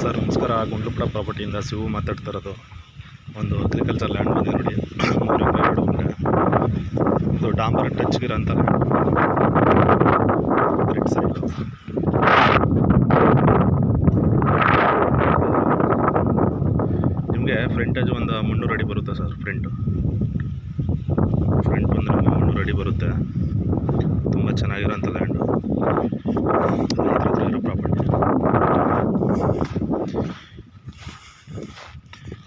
Sir ನಮಸ್ಕಾರ, ಗುಂಡ್ಲುಪುರ ಪ್ರಾಪರ್ಟಿಯಿಂದ ಶಿವು ಮಾತಾಡ್ತಾ ಇರೋದು. ಒಂದು ಅಗ್ರಿಕಲ್ಚರ್ ಲ್ಯಾಂಡ್ ಬಂದಿದೆ ನೋಡಿ, 3 ಎಕರೆ 2 ಗುಂಟೆ. ಇದು ಡಾಂಬರ್ ಟಚ್ ಗಿರ ಅಂತ ರೆಡ್ ಸೈಡು. ನಿಮಗೆ ಫ್ರಂಟೇಜ್ ಒಂದು 300 ಅಡಿ ಬರುತ್ತೆ ಸರ್. ಫ್ರಂಟ್ ಒಂದು 300 ಅಡಿ ಬರುತ್ತೆ. ತುಂಬ ಚೆನ್ನಾಗಿರೋಂಥ ಲ್ಯಾಂಡು, ಇರೋ ಪ್ರಾಪರ್ಟಿ.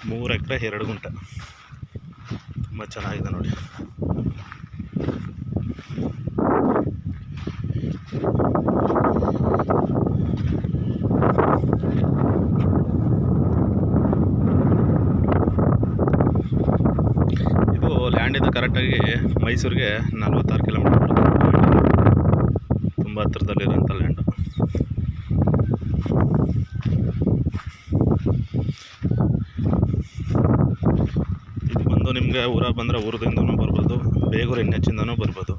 3 ಎಕರೆ 2 ಗುಂಟೆ, ತುಂಬ ಚೆನ್ನಾಗಿದೆ ನೋಡಿ. ಇದು ಲ್ಯಾಂಡ್ ಇದು ಕರೆಕ್ಟಾಗಿ ಮೈಸೂರಿಗೆ 46 ಕಿಲೋಮೀಟರ್ ಬರುತ್ತೆ. ತುಂಬ ಹತ್ತಿರದಲ್ಲಿರೋಂಥ ಲ್ಯಾಂಡು. ಇದು ಬಂದು ನಿಮಗೆ ಊರಾಗ ಬಂದರೆ ಊರದಿಂದನೂ ಬರ್ಬೋದು, ಬೇಗೂರು NH-ಇಂದನೂ ಬರ್ಬೋದು.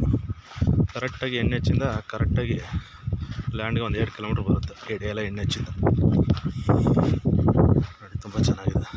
ಕರೆಕ್ಟಾಗಿ NH-ಇಂದ ಕರೆಕ್ಟಾಗಿ ಲ್ಯಾಂಡ್ಗೆ ಒಂದು 2 ಕಿಲೋಮೀಟ್ರ್ ಬರುತ್ತೆ. ಎಲ್ಲ NH-ಇಂದ ನೋಡಿ, ತುಂಬ ಚೆನ್ನಾಗಿದೆ.